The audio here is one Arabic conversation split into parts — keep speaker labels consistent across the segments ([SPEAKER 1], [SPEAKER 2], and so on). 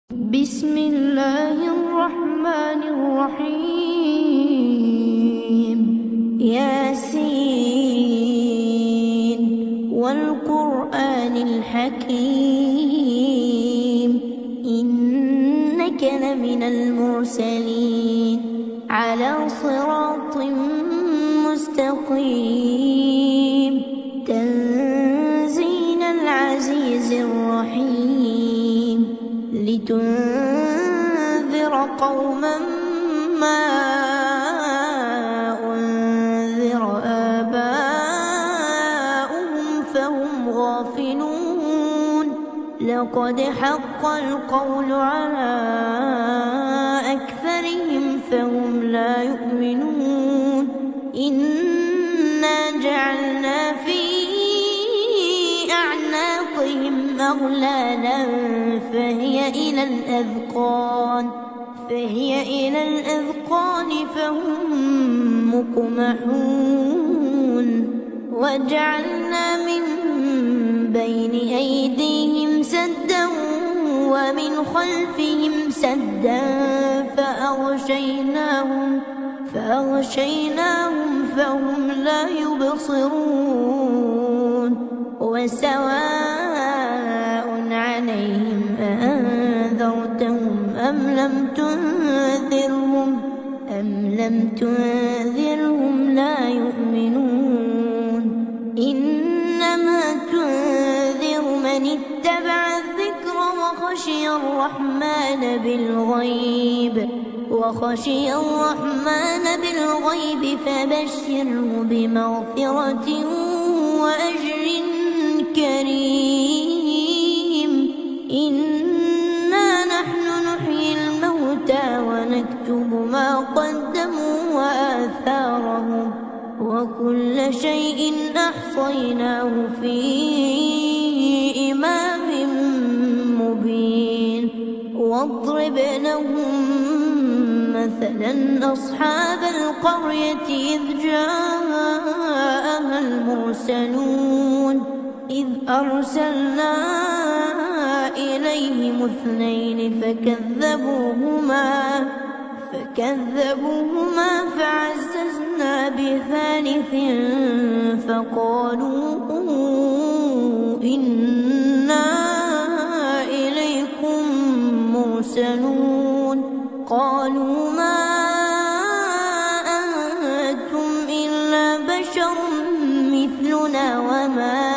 [SPEAKER 1] بسم الله الرحمن الرحيم. ياسين والقرآن الحكيم إنك لمن المرسلين على صراط مستقيم تنزيل العزيز الرحيم لتنذر قوما ما أنذر آباؤهم فهم غافلون لقد حق القول على أكثرهم فهم لا يؤمنون إنا جعلنا في أعناقهم أغلالا فهي إلى الأذقان فهم مقمحون وجعلنا من بين أيديهم سدا ومن خلفهم سدا فأغشيناهم فهم لا يبصرون وسواء عليهم أأنذرتهم أم لم تنذرهم لا يؤمنون إنما تنذر من اتبع الذكر وخشي الرحمن بالغيب فبشره بمغفرة وأجر كريم إنا نحن نحيي الموتى ونكتب ما قدموا وآثارهم وكل شيء أحصيناه في إمام مبين واضرب لهم مثلا أصحاب القرية إذ جاءها المرسلون إذ أرسلنا إليهم اثنين فكذبوهما فعززنا بثالث فقالوا إنا إليكم مرسلون قالوا ما أنتم إلا بشر مثلنا وما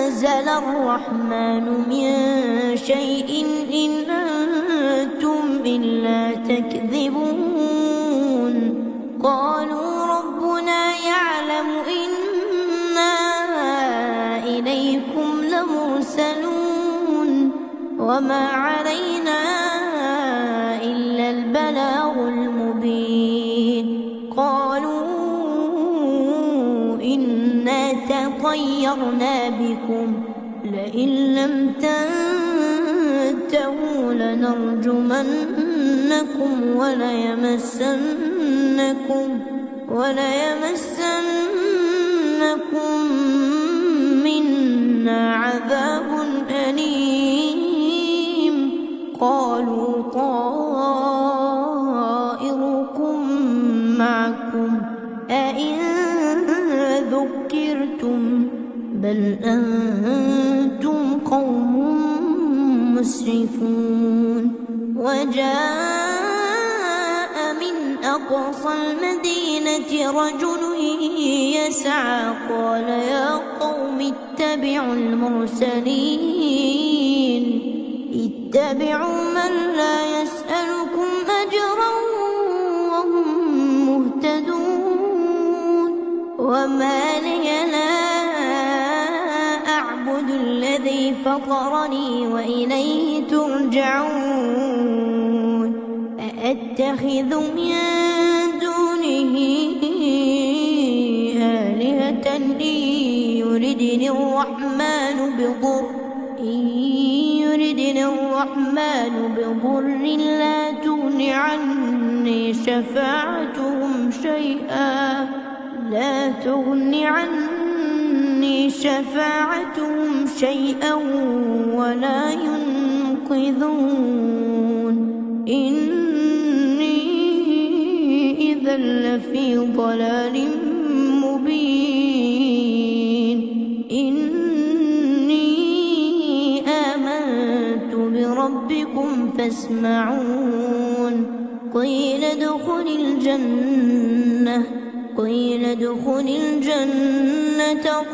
[SPEAKER 1] أنزل الرحمن من شيء إن أنتم إلا تكذبون قالوا ربنا يعلم إنا إليكم لمرسلون وما علينا إلا البلاغ المبين قالوا إنا تطيرنا بكم لئن لم تنتهوا لنرجمنكم وليمسنكم منا عذاب أليم قالوا طائركم معكم أئن ذكرتم بل أنتم قوم مسرفون وجاء من أقصى المدينة رجل يسعى قال يا قوم اتبعوا من لا يسألكم أجرا وهم مهتدون وما لي لا أعبد الذي فطرني وإليه ترجعون أأتخذ من دونه آلهة إن يردني الرحمن بضر لا تغن عني شفاعتهم شيئا لا تغن عني شفاعتهم شيئا ولا ينقذون إني إذا لفي ضلال مبين إني آمنت بربكم فاسمعون قيل ادخل الجنة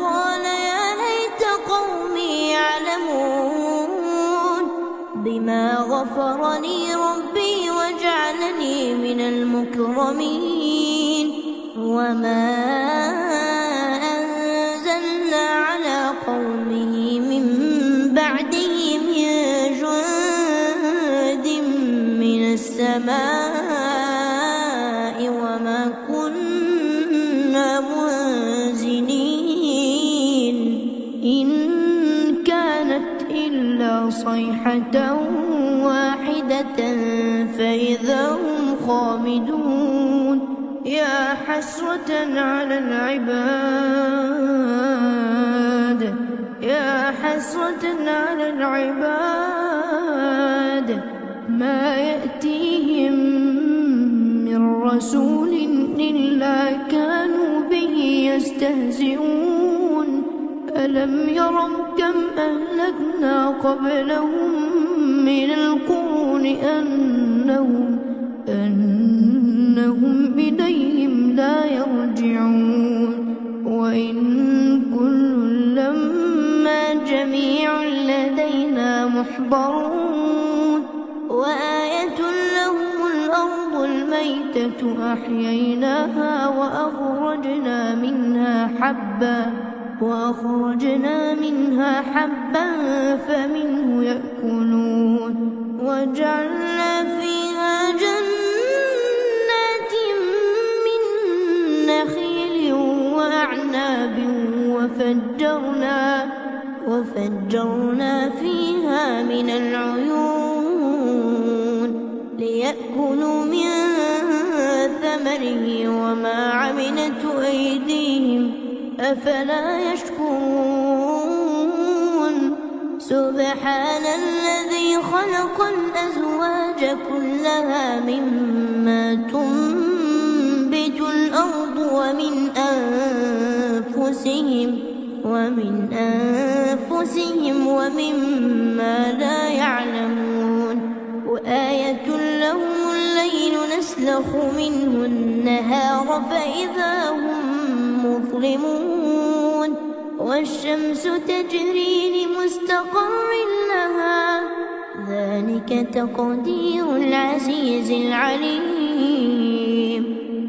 [SPEAKER 1] قال يا ليت قومي يعلمون بما غفر لي ربي وجعلني من المكرمين وما أنزلنا على قومه من بعده من جند من السماء وما كنا منزلين إن كانت إلا صيحة واحدة فإذا هم خامدون يا حسرة على العباد ما يأتيهم من رسول إلا كانوا به يستهزئون ألم يروا كم أهلكنا قبلهم من القرون أنهم إليهم لا يرجعون وإن كل لما جميع لدينا محضرون وآية لهم الأرض الميتة أحييناها وأخرجنا منها حبا فمنه يأكلون وجعلنا فيها جنات من نخيل وأعناب وفجرنا فيها من العيون ليأكلوا من ثمره وما عملته أيديهم أفلا يشكرون سبحان الذي خلق الأزواج كلها مما تنبت الأرض ومن أنفسهم ومما لا يعلمون وآية لهم الليل نسلخ منه النهار فإذا هم مظلمون والشمس تجري لمستقر لها ذلك تقدير العزيز العليم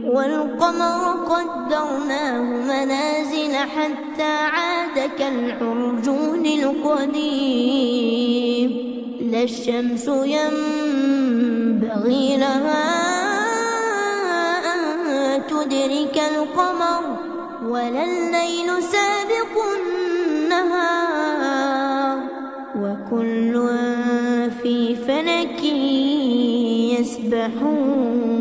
[SPEAKER 1] والقمر قدرناه منازل حتى عاد كالعرجون القديم لا الشمس ينبغي لها أن تدرك القمر ولا الليل سابق النهار وكل في فلك يسبحون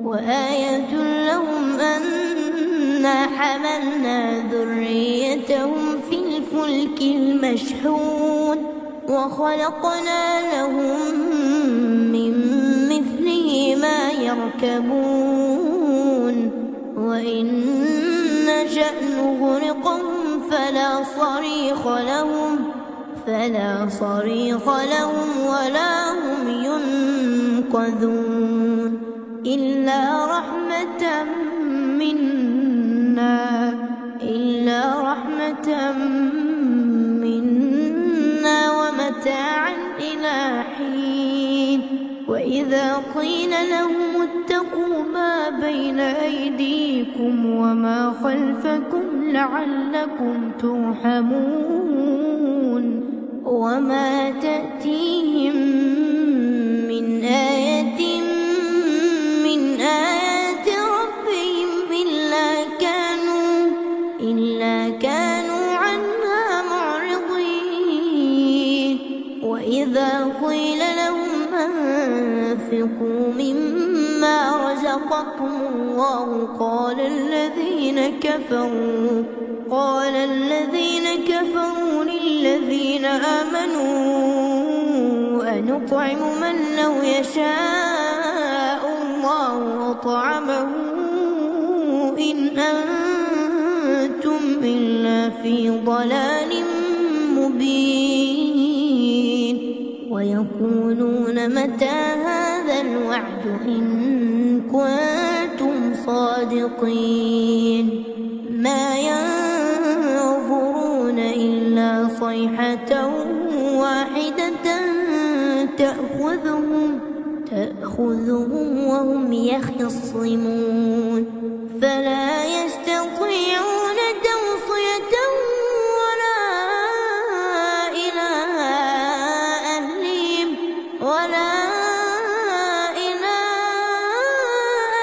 [SPEAKER 1] وآية لهم أنا حملنا ذريتهم في الفلك المشحون وخلقنا لهم من مثله ما يركبون وإن نشأ نغرقهم فلا صريخ لهم ولا هم ينقذون إلا رحمة منا ومتاعا إلى حين وإذا قيل لهم اتقوا ما بين أيديكم وما خلفكم لعلكم ترحمون وما تأتيهم من آية من آيات ربهم إلا كانوا عنها معرضين وإذا قيل لهم أنفقوا مما رزقكم الله قال الذين كفروا للذين آمنوا أنطعم من لو يشاء الله أطعمه إن أنتم إلا في ضلال مبين ويقولون متى هذا الوعد إن كنتم صادقين ما ينظرون إلا صيحة واحدة تأخذهم وهم يخصمون فلا يستطيعون توصية ولا إلى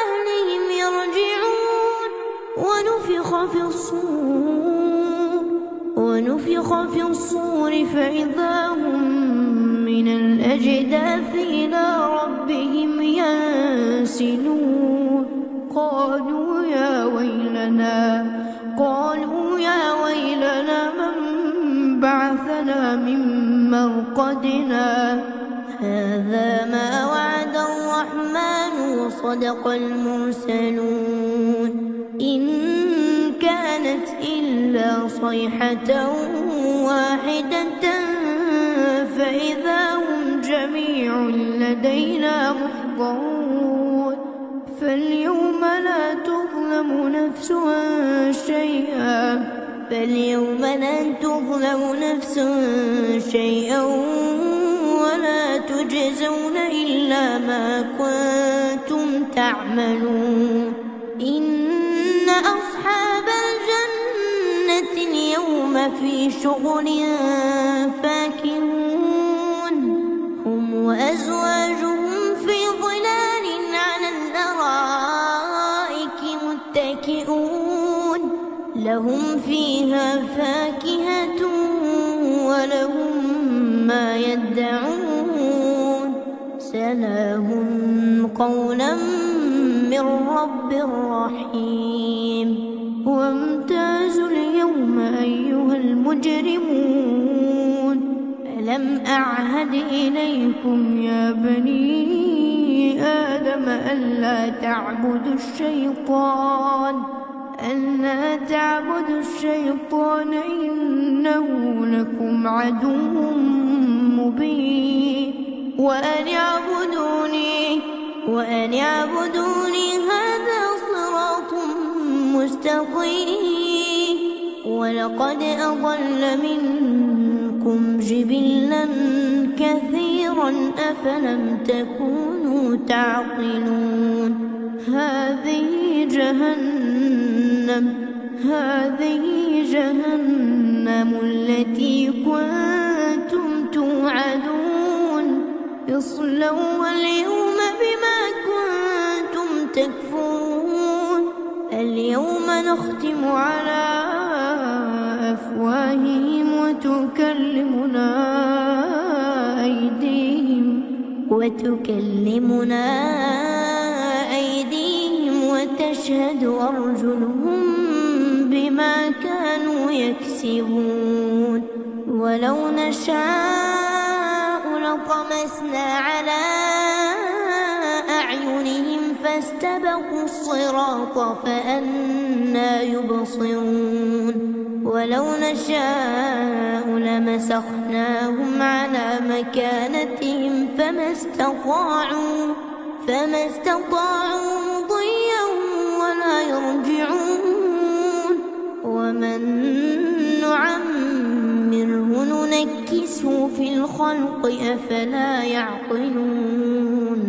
[SPEAKER 1] أهلهم يرجعون ونفخ في الصور فإذا هم من الأجداث إلى ربهم ينسلون قالوا يا ويلنا من بعثنا من مرقدنا هذا ما وعد الرحمن وصدق المرسلون إن كانت إلا صيحة واحدة فإذا هم جميع لدينا محضرون فاليوم لا تظلم نفس شيئا ولا تجزون إلا ما كنتم تعملون إن أصحاب الجنة اليوم في شغل فاكهون هم وأزواجهم في ظلال على الأرائك متكئون لهم فيها فاكهة ولهم ما يدعون سلام قولا من رب رحيم وامتازوا اليوم أيها المجرمون ألم أعهد إليكم يا بني آدم ألا تعبدوا الشيطان إنه لكم عدو مبين وأن اعبدوني هذا صراط مستقيم ولقد أضل منكم جبلا كثيرا أفلم تكونوا تعقلون هذه جهنم التي كنتم توعدون اصلوها اليوم بما كنتم تكفرون اليوم نختم على أفواههم وتكلمنا أيديهم وتشهد أرجلهم بما كانوا يكسبون ولو نشاء لطمسنا على أعينهم فاستبقوا الصراط فأنى يبصرون ولو نشاء لمسخناهم على مكانتهم فما استطاعوا مضيا ولا يرجعون ومن نعمره ننكسه في الخلق أفلا يعقلون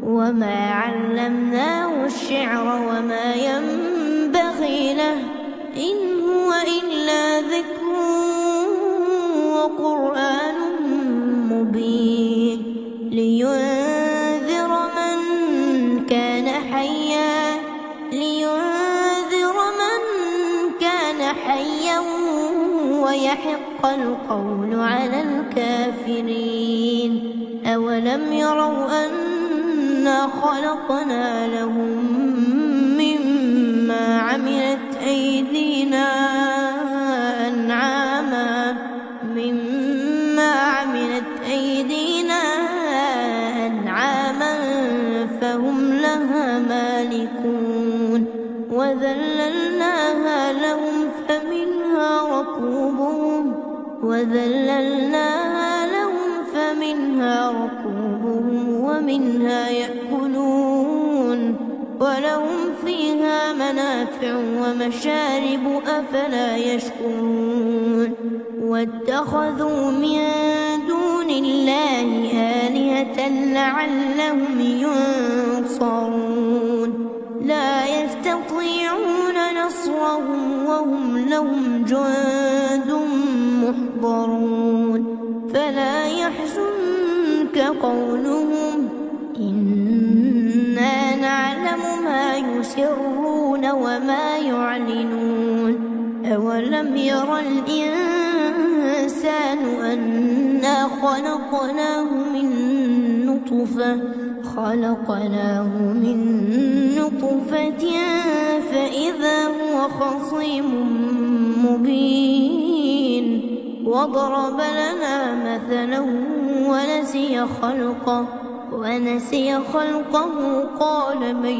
[SPEAKER 1] وما علمناه الشعر وما ينبغي له إن هو إلا ذكر وقرآن مبين لينذر من كان حيا ويحق القول على الكافرين أولم يروا أنا خلقنا لهم من وذللناها لهم فمنها ركوبهم ومنها يأكلون ولهم فيها منافع ومشارب أفلا يشكرون واتخذوا من دون الله آلهة لعلهم ينصرون لا يستطيعون نصرهم وهم لهم جند محضرون فلا يحزنك قولهم إنا نعلم ما يسرون وما يعلنون أولم ير الإنسان أنا خلقناه من نطفة فإذا هو خصيم مبين وضرب لنا مثلا ونسي خلقه قال من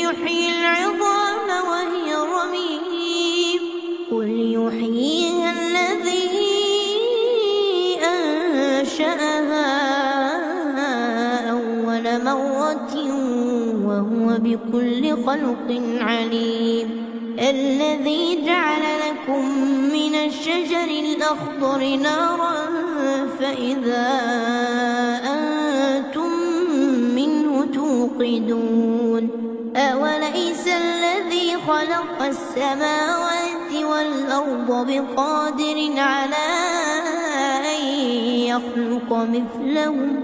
[SPEAKER 1] يحيي العظام وهي رميم قل يحييها الذي أنشأها أول مرة وهو بكل خلق عليم الذي جعل لكم من الشجر الأخضر نارا فإذا أنتم منه توقدون أوليس الذي خلق السماوات والأرض بقادر على أن يخلق مثلهم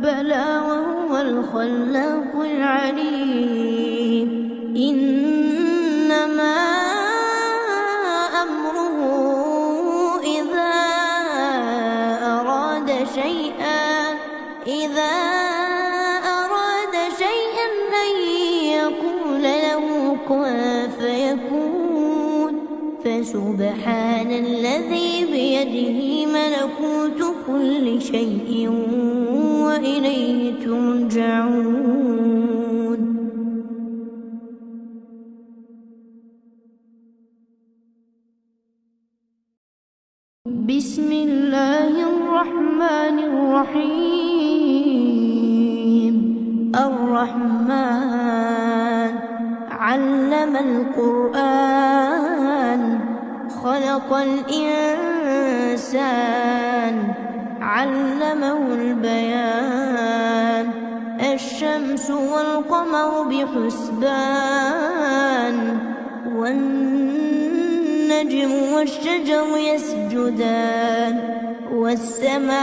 [SPEAKER 1] بلى وهو الخلاق العليم إنما أمره إذا أراد شيئا أن يقول له كن فيكون فسبحان الذي بيده ملكوت كل شيء وإليه ترجعون. بسم الله الرحمن الرحيم الرحمن علم القرآن خلق الإنسان علمه البيان الشمس والقمر بحسبان والنجم والشجر يسجدان والسماء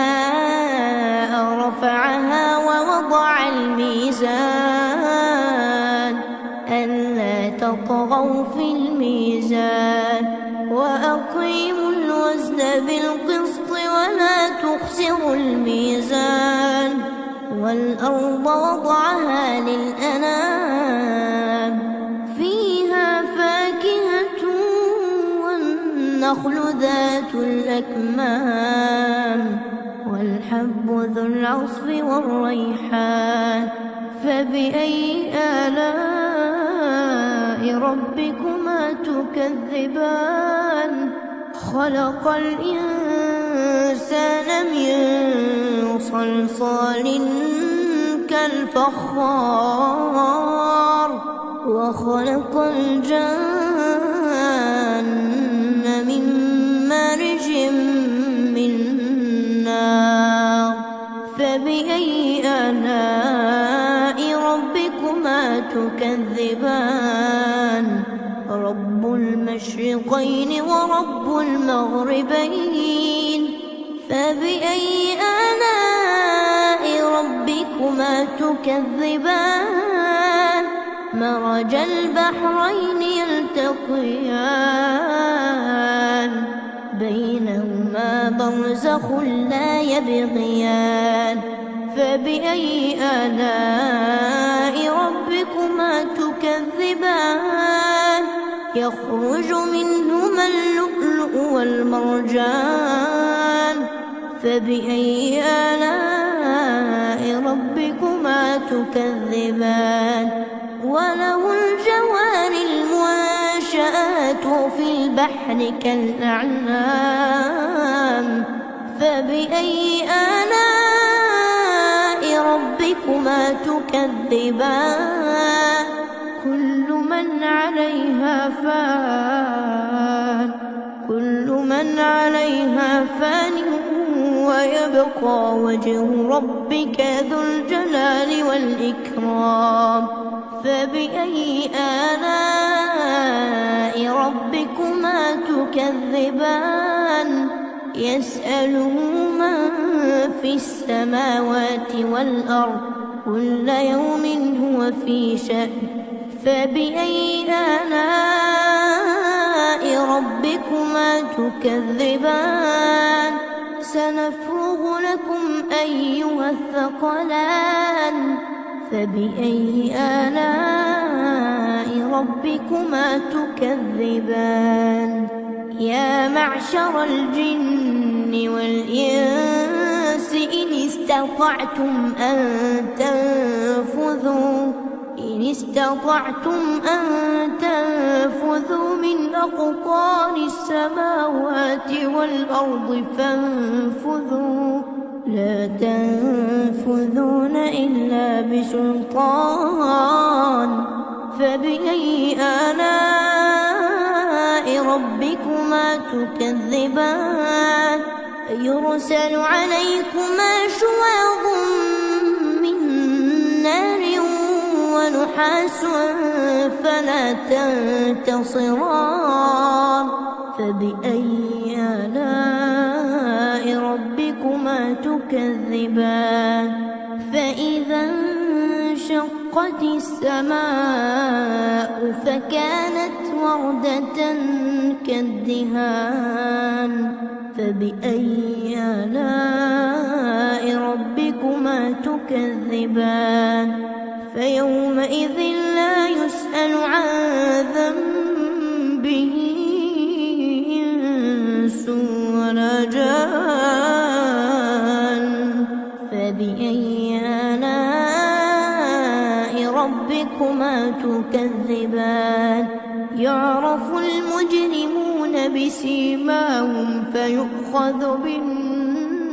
[SPEAKER 1] رفعها ووضع الميزان ألا تطغوا في الميزان وأقيموا الوزن بالقسط ولا تخسروا الميزان والأرض وضعها للأنام فيها فاكهة والنخل ذات الأكمام والحب ذو العصف والريحان فبأي آلاء ربكما تكذبان خلق الإنسان من صلصال كالفخار وخلق الجن من مارج من نار فبأي آلاء ربكما تكذبان رب المشرقين ورب المغربين فبأي آلاء ربكما تكذبان مرج البحرين يلتقيان بينهما برزخ لا يبغيان فبأي آلاء ربكما تكذبان يخرج منهما اللؤلؤ والمرجان فبأي آلاء ربكما تكذبان وله الجوار المنشآت في البحر كالأعلام فبأي آلاء ربكما تكذبان كل من عليها فان ويبقى وجه ربك ذو الجلال والإكرام فبأي آلاء ربكما تكذبان يسأله من في السماوات والأرض كل يوم هو في شأن فبأي آلاء ربكما تكذبان سنفرغ لكم أيها الثقلان فبأي آلاء ربكما تكذبان يا معشر الجن والإنس إن استطعتم أن تنفذوا من أقطار السماوات والأرض فانفذوا لا تنفذون إلا بسلطان فبأي آلاء ربكما تكذبان يرسل عليكما شواظ من نار ونحاس فلا تنتصران فبأي آلاء ربكما تكذبان فإذا انشقت السماء فكانت وردة كالدهان فبأي آلاء ربكما تكذبان فيومئذ لا يسأل عن ذنبه إنس ولا جان فبأي آلاء ربكما تكذبان يعرف المجرمون بسيماهم فيؤخذ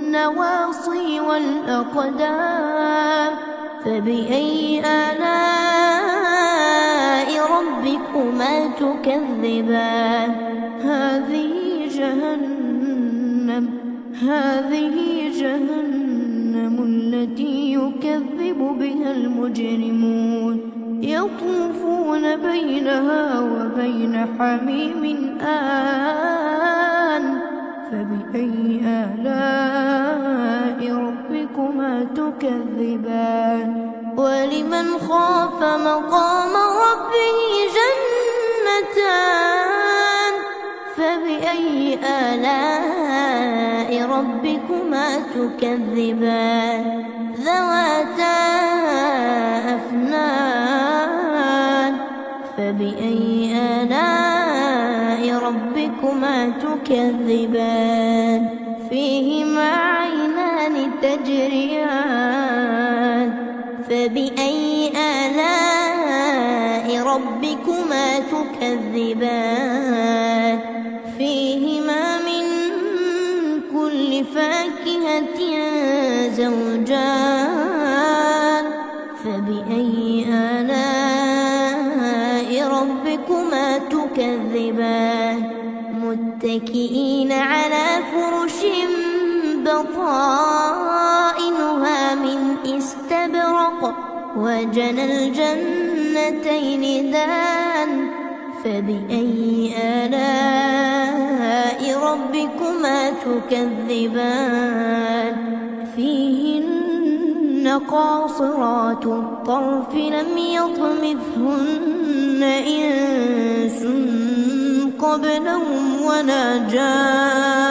[SPEAKER 1] بالنواصي والأقدام فبأي آلاء ربكما تكذبان هذه جهنم التي يكذب بها المجرمون يطوفون بينها وبين حميم آن فبأي آلاء ربكما تكذبان ولمن خاف مقام ربه جنتان فبأي آلاء ربكما تكذبان ذواتا أفنان فبأي آلاء ربكما تكذبان فيهما عينان تجريان فبأي آلاء ربكما تكذبان فيهما من كل فاكهة زوجان فبأي آلاء ربكما تكذبان متكئين على فرش بطائنها من استبرق وجنى الجنتين دان فبأي آلاء ربكما تكذبان فيهن قاصرات الطرف لم يطمثهن إنس قبلهم ولا جان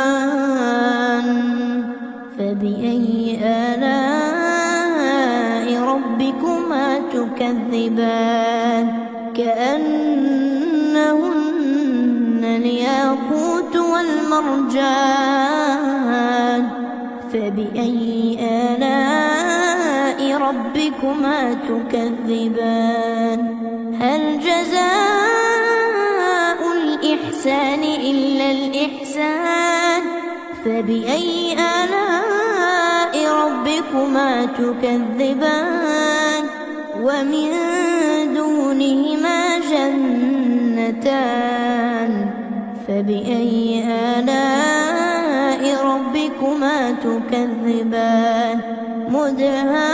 [SPEAKER 1] فبأي آلاء ربكما تكذبان كأنهن الياقوت والمرجان فبأي آلاء ربكما تكذبان جزاء الإحسان إلا الإحسان فبأي آلاء ربكما تكذبان ومن دونهما جنتان فبأي آلاء ربكما تكذبان مدهامتان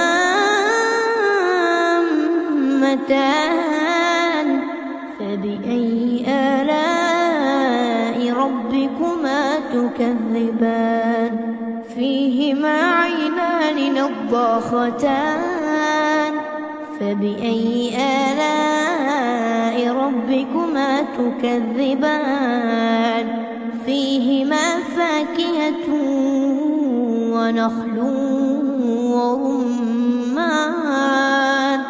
[SPEAKER 1] فبأي آلاء ربكما تكذبان فيهما عينان نضاختان فبأي آلاء ربكما تكذبان فيهما فاكهة ونخل ورمان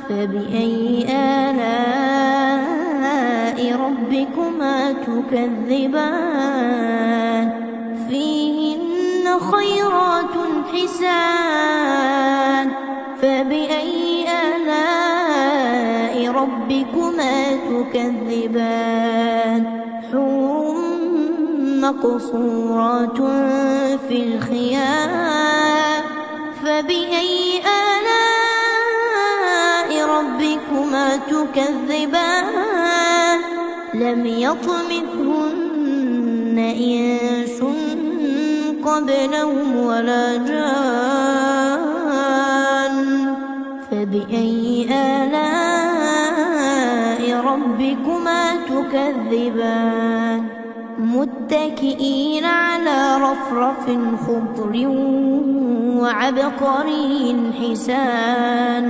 [SPEAKER 1] فبأي آلاء ربكما تكذبان فيهن خيرات حسان فبأي آلاء ربكما تكذبان حور مقصورات في الخيام فبأي آلاء ربكما تكذبان لم يطمثهن إنس قبلهم ولا جان فبأي آلاء ربكما تكذبان متكئين على رفرف خضر وعبقري حسان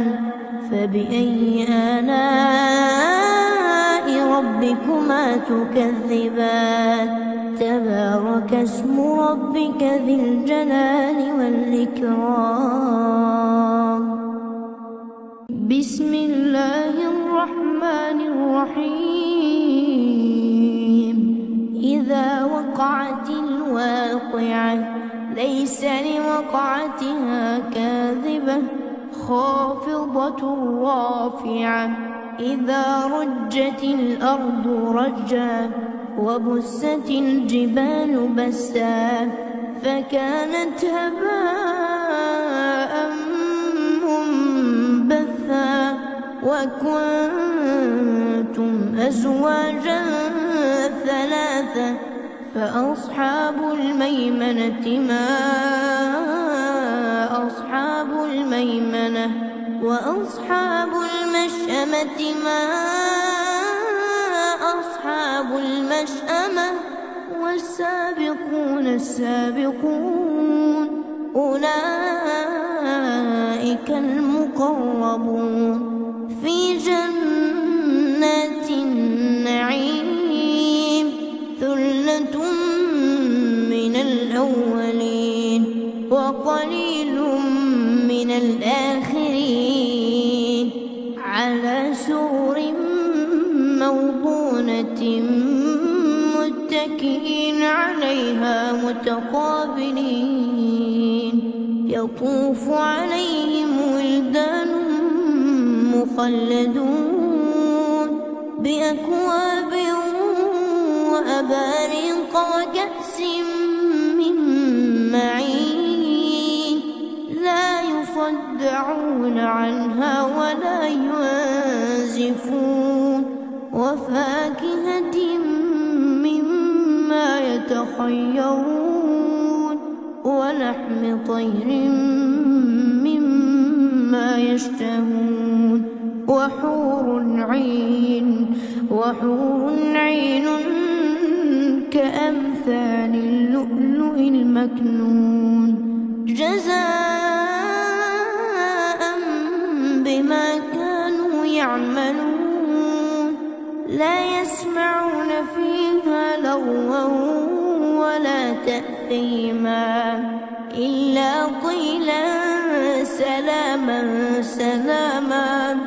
[SPEAKER 1] فبأي آلاء ربكما تكذبان تبارك اسم ربك ذي الجلال والإكرام بسم الله الرحمن الرحيم إذا وقعت الواقعة ليس لوقعتها كاذبة خافضة رافعة إذا رجت الأرض رجا وبست الجبال بسا فكانت هباء منبثا وكنتم أزواجا ثلاثة فأصحاب الميمنة ما أصحاب الميمنة وأصحاب المشأمة ما أصحاب المشأمة والسابقون السابقون أولئك المقربون في جنات النعيم ثلة من الأولين وقليل من الآخرين على سرر موضونة متكئين عليها متقابلين يطوف عليهم ولدان مخلدون بأكواب وأباريق وكأس من معين لا يصدعون عنها ولا ينزفون وفاكهة مما يتخيرون ولحم طير مما يشتهون وحور عين كأمثال اللؤلؤ المكنون جزاء بما كانوا يعملون لا يسمعون فيها لغوا ولا تأثيما إلا قيلا سلاما سلاما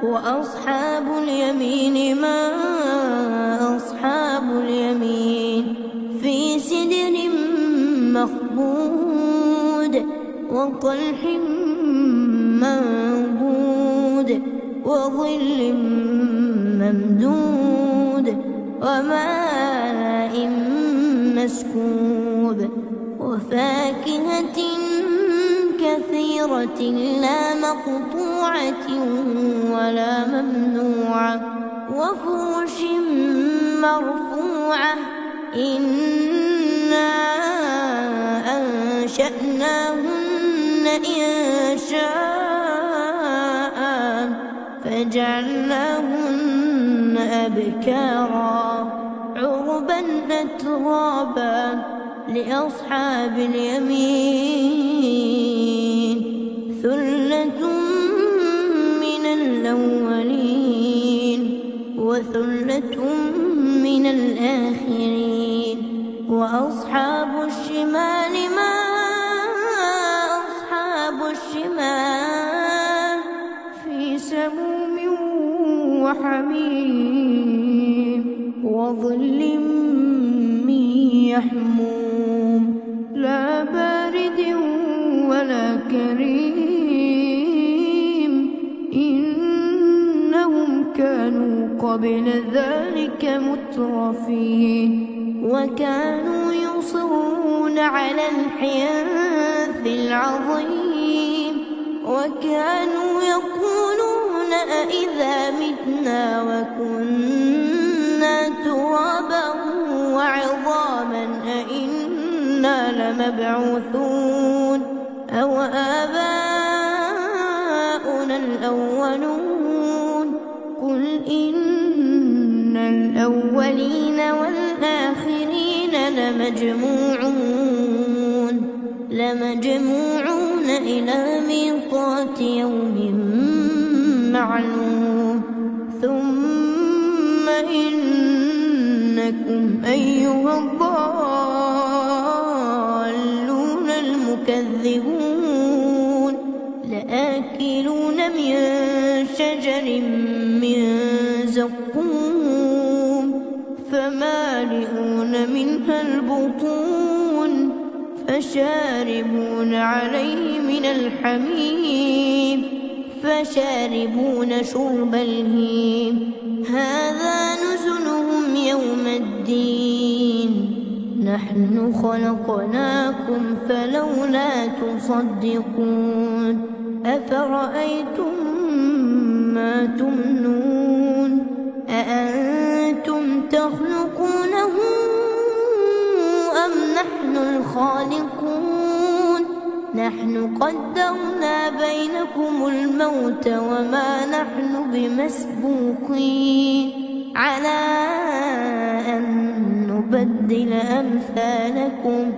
[SPEAKER 1] وأصحاب اليمين ما أصحاب اليمين في سدر مخضود وطلح منضود وظل ممدود وماء مسكوب وفاكهة كثيرة لا مقطوعة ولا ممنوعة وفرش مرفوعة إنا أنشأناهن إنشاء فجعلناهن أبكارا عربا أترابا لأصحاب اليمين ثلة من الأولين وثلة من الآخرين وأصحاب الشمال ما أصحاب الشمال في سموم وحميم وظل من يحموم لا بارد ولا كريم إنهم كانوا قبل ذلك مترفين وكانوا يصرون على الحنث العظيم وكانوا يقولون أإذا متنا وكنا ترابا وعظاما أإنا لمبعوثون أو آباؤنا الأولون قل إن الأولين والآخرين لمجموعون إلى ميقات يوم معلوم ثم إنكم أيها الضالون المكذبون لآكلون من شجر من زقوم فمالئون منها البطون فشاربون عليه من الحميم فشاربون شرب الهيم هذا نزلهم يوم الدين نحن خلقناكم فلولا تصدقون أفرأيتم ما تمنون أأنتم تخلقونه أم نحن الخالقون نحن قدرنا بينكم الموت وما نحن بمسبوقين على أن نبدل أمثالكم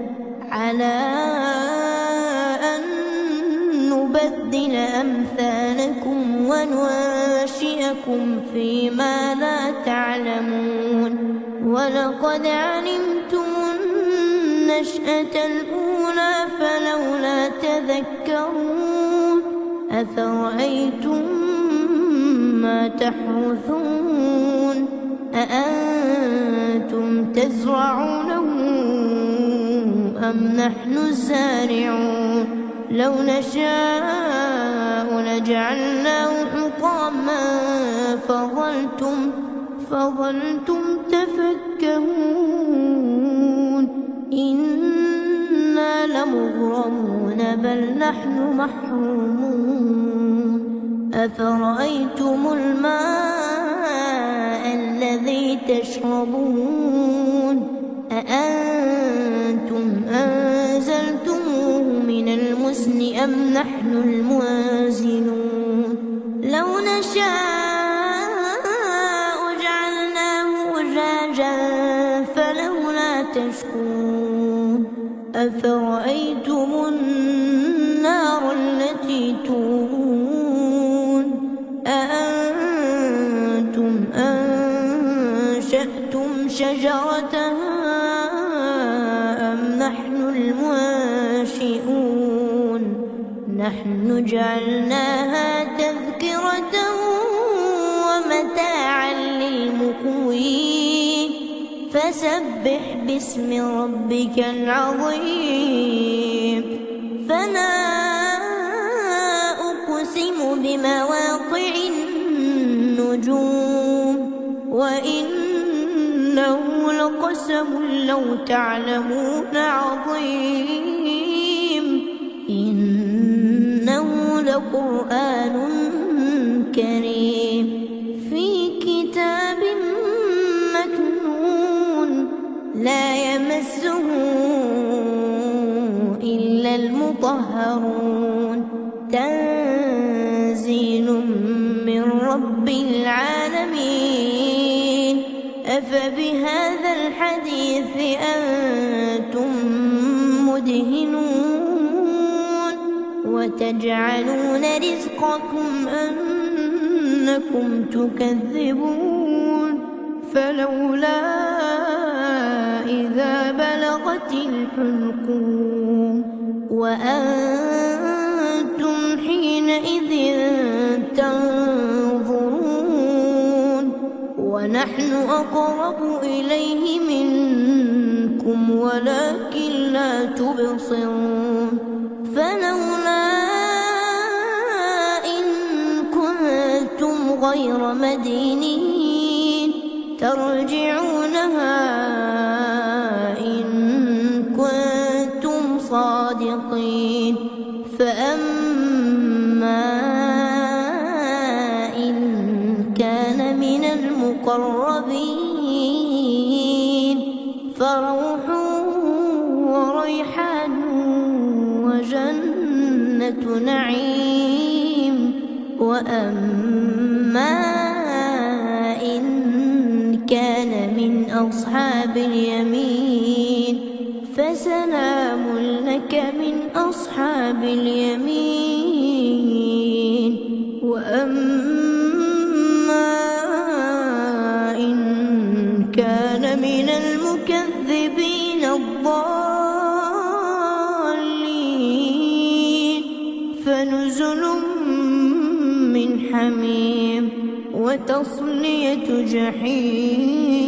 [SPEAKER 1] وننشئكم فيما لا تعلمون ولقد علمتم النشأة الأولى فلولا تذكرون أفرأيتم ما تحرثون أأنتم تزرعونه أم نحن الزارعون لو نشاء لجعلناه حطاما فظلتم تفكهون إنا لمغرمون بل نحن محرومون أفرأيتم الماء الذي تشربون أأنتم أنزلتموه من المزن أم نحن المنزلون لو نشاء جعلناه أجاجا فلولا تشكرون أفرأيتم النار التي تورون أأنتم أنشأتم شجرتها أم نحن المنشئون نحن جعلناها تذكرة ومتاعا للمقوين فسبح باسم ربك العظيم فلا أقسم بمواقع النجوم وإنه لقسم لو تعلمون عظيم إنه لقرآن كريم في كتاب مكنون لا يمسه إلا المطهرون تنزيل من رب العالمين أفبهذا الحديث أنتم مدهنون وتجعلون رزقكم أنكم تكذبون فلولا إذا بلغت الحلقوم وأنتم حينئذ تنظرون ونحن أقرب إليه منكم ولكن لا تبصرون فلولا إن كنتم غير مدينين ترجعونها إن كنتم صادقين فأما إن كان من المقربين فروح وريحان وجنة نعيم وأما إن كان من أصحاب اليمين فسلام لك من أصحاب اليمين وأما إن كان من المكذبين الضالين فنزل من حميم وتصلية جحيم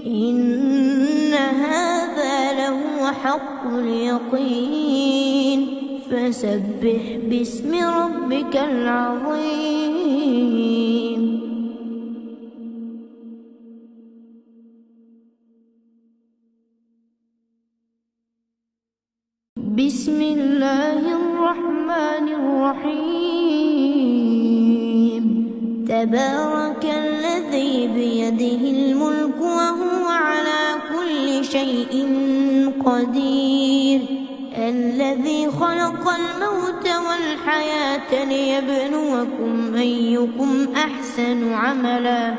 [SPEAKER 1] إن هذا لهو حق اليقين فسبح باسم ربك العظيم بسم الله الرحمن الرحيم تبارك الذي بيده الملك وهو على كل شيء قدير الذي خلق الموت والحياة ليبلوكم أيكم أحسن عملا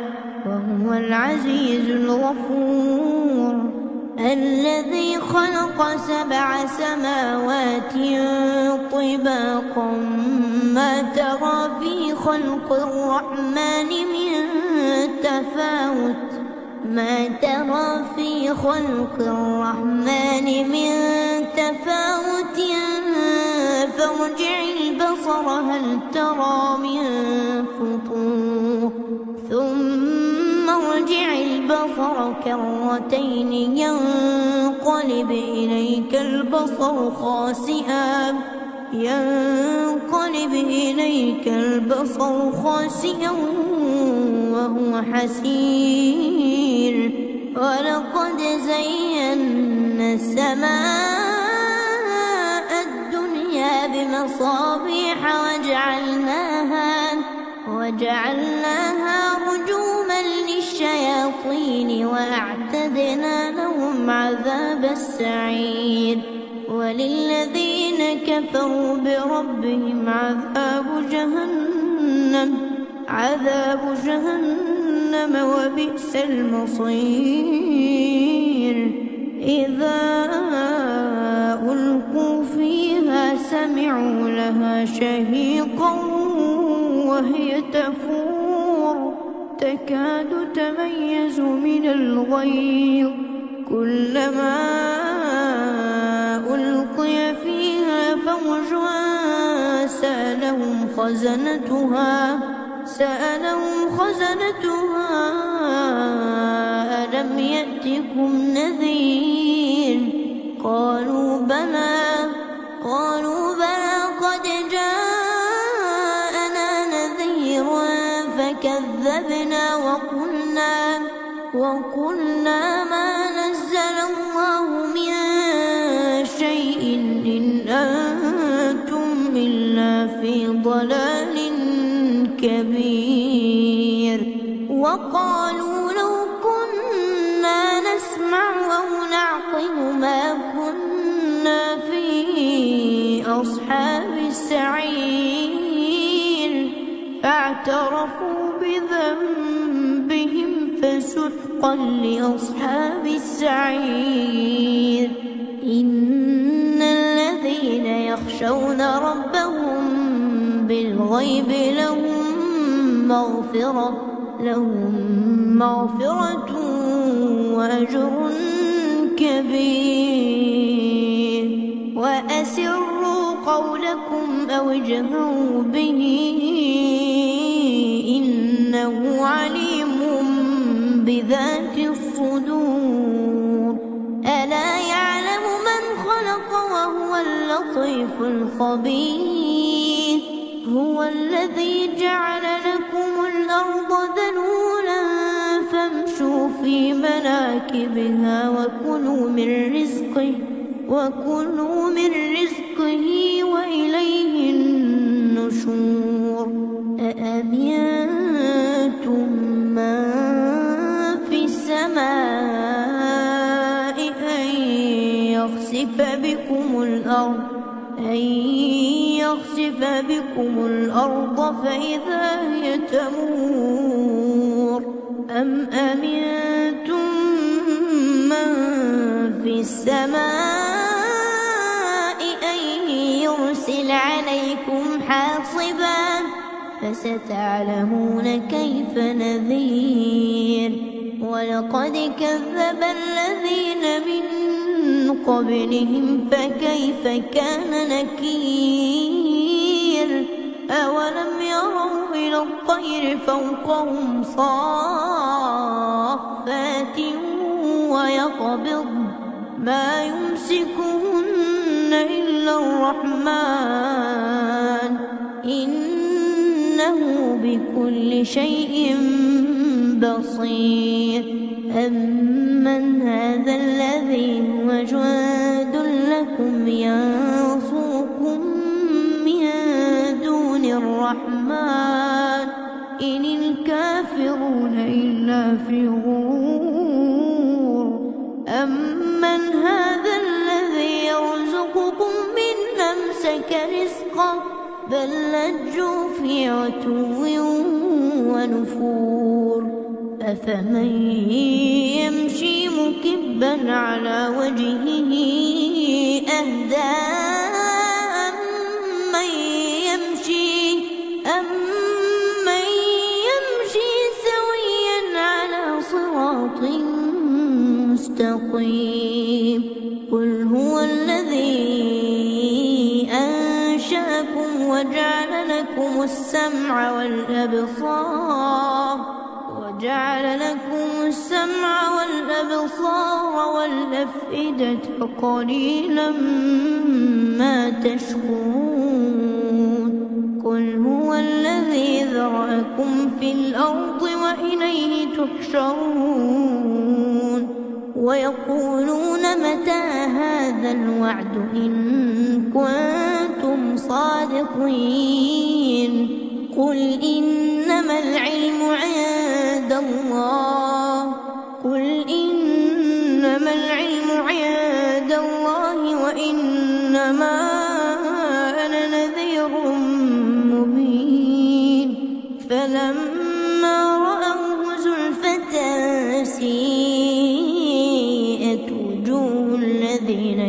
[SPEAKER 1] وهو العزيز الغفور الذي خلق 7 سماوات طباقا ما ترى في خلق الرحمن من تفاوت فارجع البصر هل ترى من فطور ثم ارجع البصر كرتين ينقلب إليك البصر خاسئا وهو حسير ولقد زينا السماء الدنيا بمصابيح وجعلناها رجوما للشياطين وأعتدنا لهم عذاب السعير وللذين كفروا بربهم عذاب جهنم وبئس المصير إذا ألقوا فيها سمعوا لها شهيقا وهي تفور تكاد تميز من الغيظ كلما ألقي فيها فوج سألهم خزنتها ألم يأتكم نذير قالوا بلى قد جاءنا نذير فكذبنا وقلنا وقلنا ما نزل الله من شيء إن أنتم إلا في ضلال كبير. وقالوا لو كنا نسمع أو نعقل ما كنا في أصحاب السعير فاعترفوا بذنبهم فسحقا لأصحاب السعير. إن الذين يخشون ربهم بالغيب لهم مغفرة وأجر كبير. وأسروا قولكم أو اجهروا به إنه عليم بذات الصدور. ألا يعلم من خلق وهو اللطيف الخبير. هو الذي جعل لكم الأرض ذلولا فامشوا في مناكبها وكلوا من رزقه وإليه النشور. أأمنتم من في السماء أن يخسف بكم الأرض فإذا هي تمور. أم أمنتم من في السماء أن يرسل عليكم حاصبا فستعلمون كيف نذير. ولقد كذب الذين من قبلهم فكيف كان نكير. أولم يروا إلى الطير فوقهم صافات ويقبض ما يمسكهن إلا الرحمن إنه بكل شيء بصير. أمن هذا الذي هو جند لكم ينصركم من دون الرحمن إن الكافرون إلا في غرور. أمن هذا الذي يرزقكم من أمسك رزقه بل لجوا في عتو ونفور. أفمن يمشي مكبا على وجهه أهدى أمن يمشي سويا على صراط مستقيم. قل هو الذي أنشأكم وجعل لكم السمع والأبصار والأفئدة قليلا ما تشكرون. قل هو الذي ذرأكم في الأرض وإليه تحشرون. ويقولون متى هذا الوعد إن كنتم صادقين. قل إنما العلم عند الله وإنما أنا نذير مبين. فلما رأوه زلفة سيئت وجوه الذين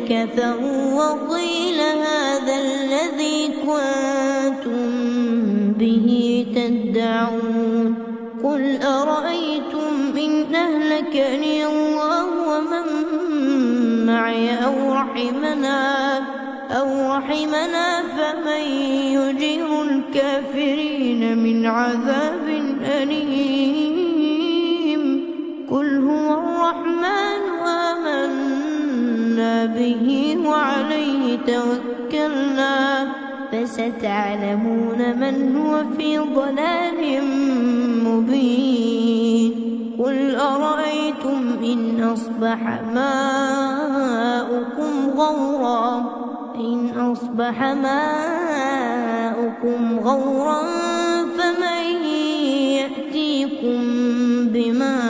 [SPEAKER 1] كفروا وقيل هذا الذي كنتم به تدعون. قل أرأيتم إن أهلكني الله ومن معي أو رحمنا فمن يجير الكافرين من عذاب أليم. قل هو الرحمن آمنا به وعليه توكلنا فستعلمون من هو في ضلال مبين قل أرأيتم إن أصبح ماؤكم غورا فمن يأتيكم بماء